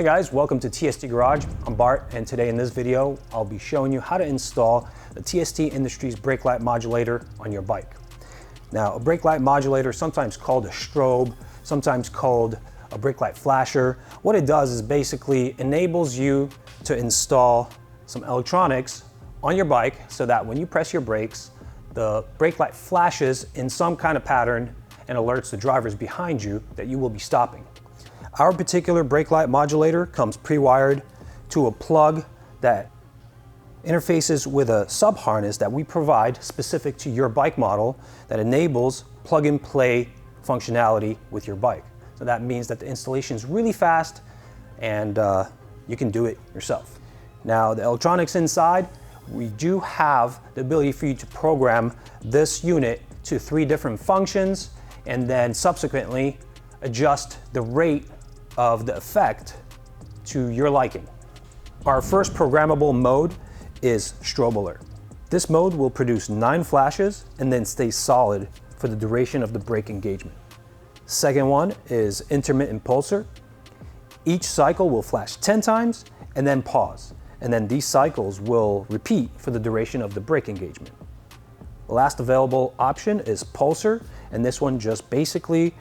Hey guys, welcome to TST Garage. I'm Bart, and today in this video, I'll be showing you how to install the TST Industries Brake Light Modulator on your bike. Now, a brake light modulator, sometimes called a strobe, sometimes called a brake light flasher, what it does is basically enables you to install some electronics on your bike so that when you press your brakes, the brake light flashes in some kind of pattern and alerts the drivers behind you that you will be stopping. Our particular brake light modulator comes pre-wired to a plug that interfaces with a sub harness that we provide specific to your bike model that enables plug-and-play functionality with your bike. So that means that the installation is really fast and you can do it yourself. Now, the electronics inside, we do have the ability for you to program this unit to 3 different functions and then subsequently adjust the rate of the effect to your liking. Our first programmable mode is strobe alert. This mode will produce 9 flashes and then stay solid for the duration of the brake engagement. Second one is intermittent pulsar. Each cycle will flash 10 times and then pause. And then these cycles will repeat for the duration of the brake engagement. The last available option is pulsar, and this one just basically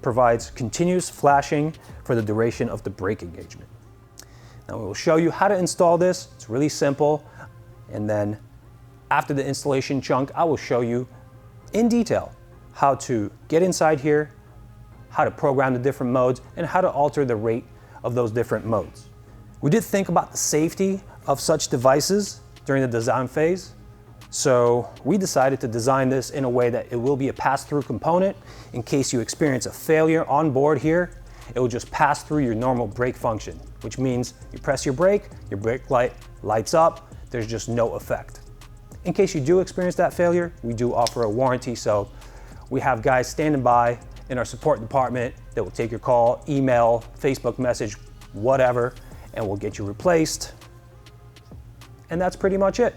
provides continuous flashing for the duration of the brake engagement. Now we will show you how to install this. It's really simple. And then after the installation chunk, I will show you in detail how to get inside here, how to program the different modes, and how to alter the rate of those different modes. We did think about the safety of such devices during the design phase. So we decided to design this in a way that it will be a pass-through component. In case you experience a failure on board here, it will just pass through your normal brake function, which means you press your brake light lights up, there's just no effect. In case you do experience that failure, we do offer a warranty, so we have guys standing by in our support department that will take your call, email, Facebook message, whatever, and we'll get you replaced. And that's pretty much it.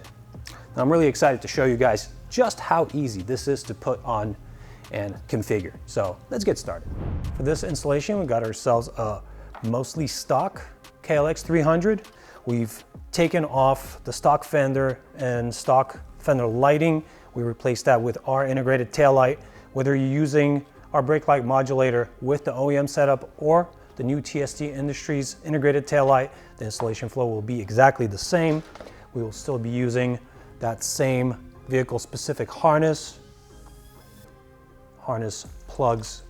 Now, I'm really excited to show you guys just how easy this is to put on and configure. So let's get started. For this installation, we got ourselves a mostly stock KLX 300. We've taken off the stock fender and stock fender lighting. We replaced that with our integrated taillight. Whether you're using our brake light modulator with the OEM setup or the new TST Industries integrated taillight, the installation flow will be exactly the same. We will still be using that same vehicle-specific harness. Harness plugs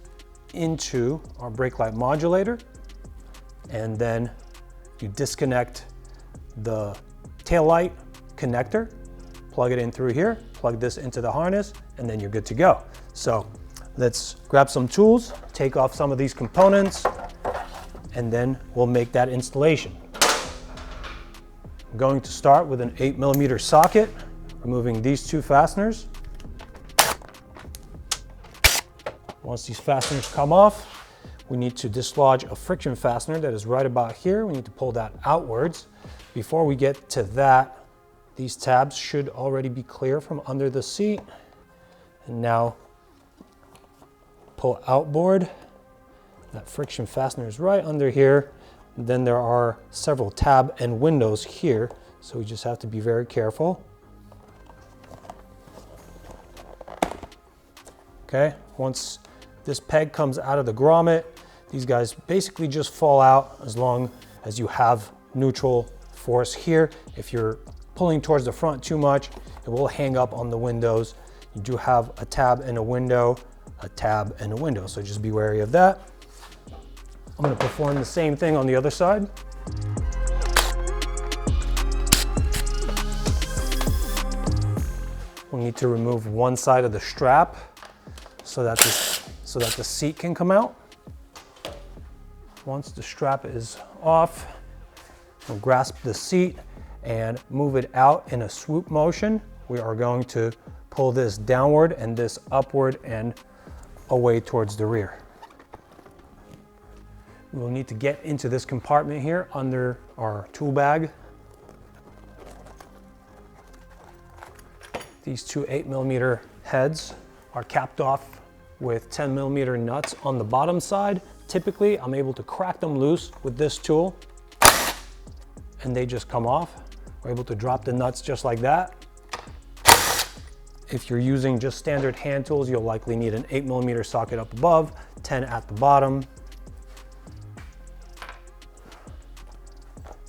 into our brake light modulator, and then you disconnect the tail light connector, plug it in through here, plug this into the harness, and then you're good to go. So let's grab some tools, take off some of these components, and then we'll make that installation. I'm going to start with an 8mm socket, removing these 2 fasteners. Once these fasteners come off, we need to dislodge a friction fastener that is right about here. We need to pull that outwards. Before we get to that, these tabs should already be clear from under the seat. And now pull outboard. That friction fastener is right under here. And then there are several tab and windows here, so we just have to be very careful. Okay, once this peg comes out of the grommet, these guys basically just fall out as long as you have neutral force here. If you're pulling towards the front too much, it will hang up on the windows. You do have a tab and a window, a tab and a window, so just be wary of that. I'm going to perform the same thing on the other side. We need to remove one side of the strap so that the seat can come out. Once the strap is off, we'll grasp the seat and move it out in a swoop motion. We are going to pull this downward and this upward and away towards the rear. We'll need to get into this compartment here under our tool bag. These 2 8mm heads are capped off with 10mm nuts on the bottom side. Typically, I'm able to crack them loose with this tool. and they just come off. We're able to drop the nuts just like that. If you're using just standard hand tools, you'll likely need an 8mm socket up above, 10 at the bottom.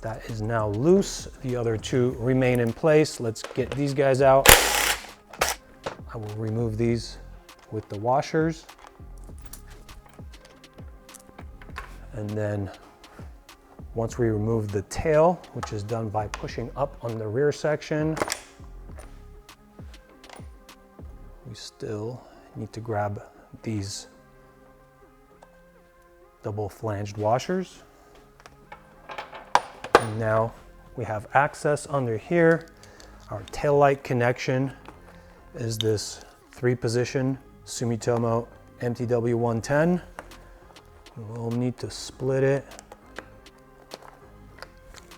That is now loose. The other two remain in place. Let's get these guys out. I will remove these with the washers. And then once we remove the tail, which is done by pushing up on the rear section, we still need to grab these double flanged washers. And now we have access under here. Our tail light connection is this 3-position Sumitomo MTW110. We'll need to split it.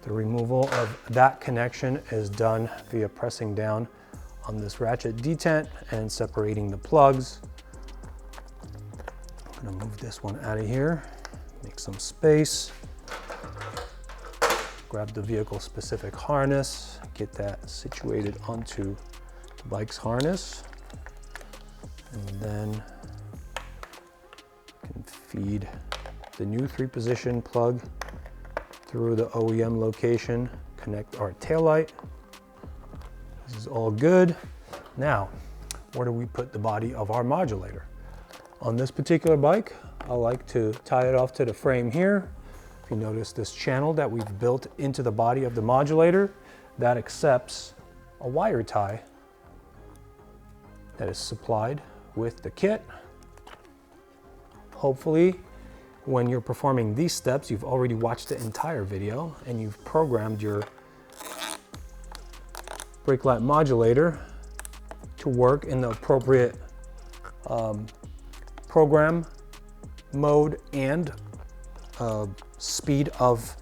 The removal of that connection is done via pressing down on this ratchet detent and separating the plugs. I'm gonna move this one out of here, make some space, grab the vehicle specific harness, get that situated onto the bike's harness, and then can feed the new 3-position plug through the OEM location, connect our taillight. This is all good. Now, where do we put the body of our modulator? On this particular bike, I like to tie it off to the frame here. If you notice this channel that we've built into the body of the modulator, that accepts a wire tie that is supplied with the kit. Hopefully, when you're performing these steps, you've already watched the entire video and you've programmed your brake light modulator to work in the appropriate program mode and speed of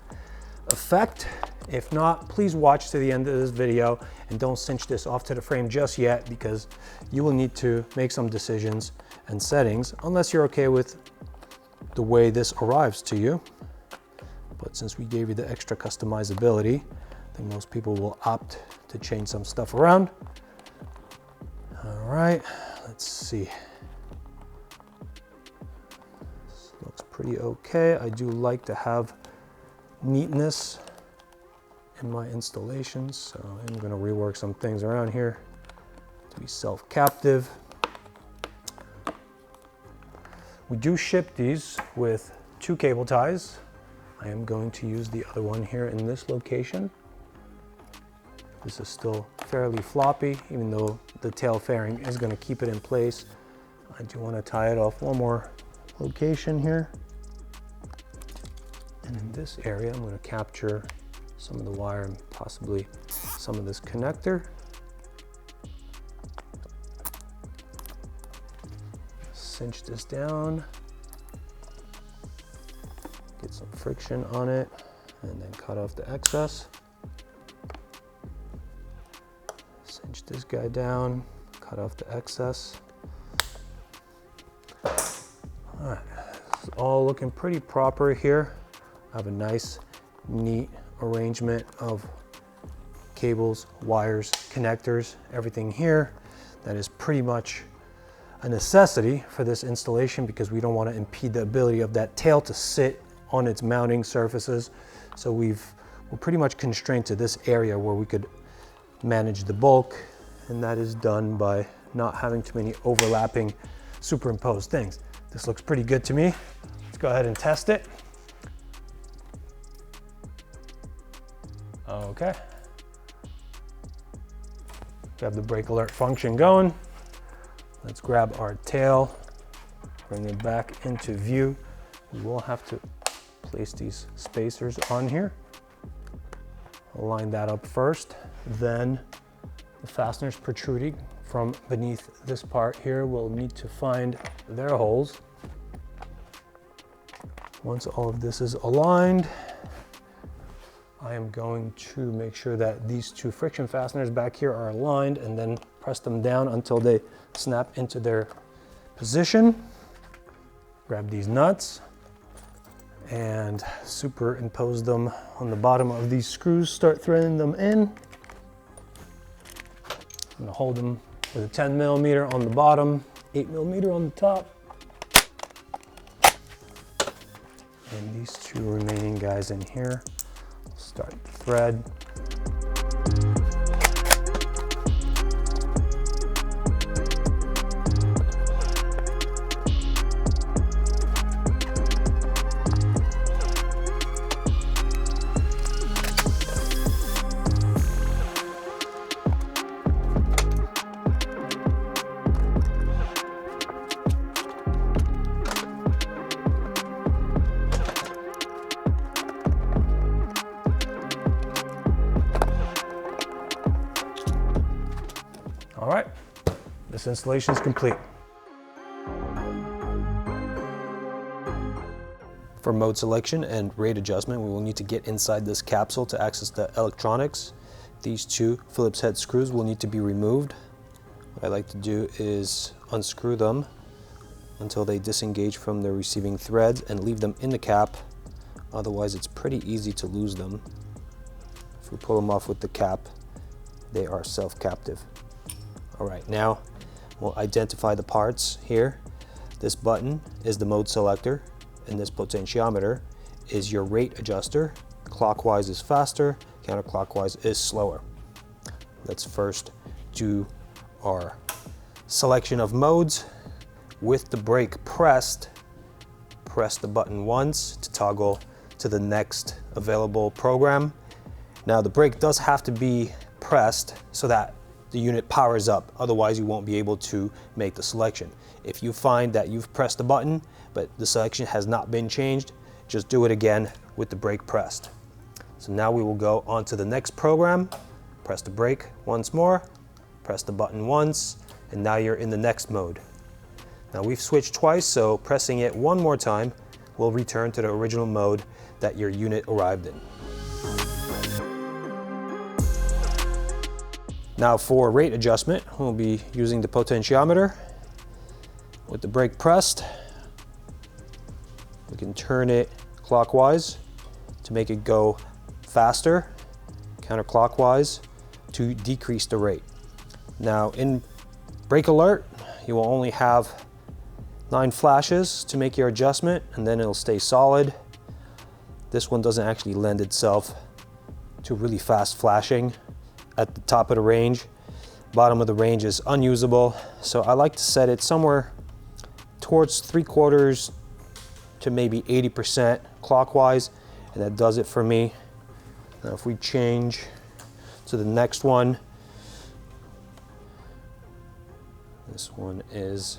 effect. If not, please watch to the end of this video and don't cinch this off to the frame just yet, because you will need to make some decisions and settings unless you're okay with the way this arrives to you. But since we gave you the extra customizability, I think most people will opt to change some stuff around. All right, let's see. This looks pretty okay. I do like to have neatness in my installations, so I'm gonna rework some things around here to be self-captive. We do ship these with 2 cable ties. I am going to use the other one here in this location. This is still fairly floppy, even though the tail fairing is going to keep it in place. I do want to tie it off one more location here. And in this area, I'm going to capture some of the wire and possibly some of this connector. Cinch this down, get some friction on it, and then cut off the excess. Cinch this guy down, cut off the excess. All right, it's all looking pretty proper here. I have a nice, neat arrangement of cables, wires, connectors, everything here. That is pretty much a necessity for this installation because we don't want to impede the ability of that tail to sit on its mounting surfaces. So we're pretty much constrained to this area where we could manage the bulk, and that is done by not having too many overlapping superimposed things. This looks pretty good to me. Let's go ahead and test it. Okay. Got the brake alert function going. Let's grab our tail, bring it back into view. We will have to place these spacers on here. Align that up first. Then the fasteners protruding from beneath this part here will need to find their holes. Once all of this is aligned, I am going to make sure that these 2 friction fasteners back here are aligned and then press them down until they snap into their position. Grab these nuts and superimpose them on the bottom of these screws, start threading them in. I'm gonna hold them with a 10mm on the bottom, 8mm on the top. And these two remaining guys in here, start the thread. All right, this installation is complete. For mode selection and rate adjustment, we will need to get inside this capsule to access the electronics. These two Phillips head screws will need to be removed. What I like to do is unscrew them until they disengage from the receiving threads and leave them in the cap. Otherwise, it's pretty easy to lose them. If we pull them off with the cap, they are self-captive. All right, now we'll identify the parts here. This button is the mode selector, and this potentiometer is your rate adjuster. Clockwise is faster, counterclockwise is slower. Let's first do our selection of modes. With the brake pressed, press the button once to toggle to the next available program. Now the brake does have to be pressed so that the unit powers up, otherwise you won't be able to make the selection. If you find that you've pressed the button but the selection has not been changed, just do it again with the brake pressed. So now we will go on to the next program, press the brake once more, press the button once, and now you're in the next mode. Now we've switched twice, so pressing it one more time will return to the original mode that your unit arrived in. Now for rate adjustment, we'll be using the potentiometer. With the brake pressed, we can turn it clockwise to make it go faster, counterclockwise to decrease the rate. Now in brake alert, you will only have 9 flashes to make your adjustment, and then it'll stay solid. This one doesn't actually lend itself to really fast flashing at the top of the range. Bottom of the range is unusable, so I like to set it somewhere towards 3/4 to maybe 80% clockwise, and that does it for me. Now if we change to the next one, this one is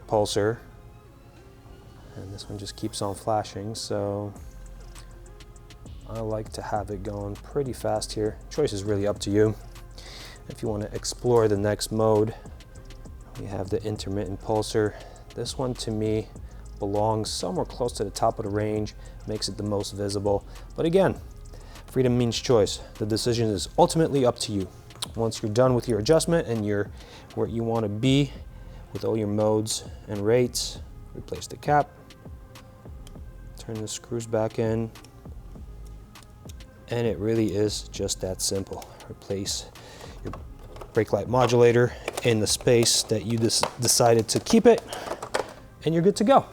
pulsar, and this one just keeps on flashing, so I like to have it going pretty fast here. Choice is really up to you. If you want to explore the next mode, we have the intermittent pulsar. This one to me belongs somewhere close to the top of the range, makes it the most visible. But again, freedom means choice. The decision is ultimately up to you. Once you're done with your adjustment and you're where you want to be with all your modes and rates, replace the cap, turn the screws back in, and it really is just that simple. Replace your brake light modulator in the space that you decided to keep it, and you're good to go.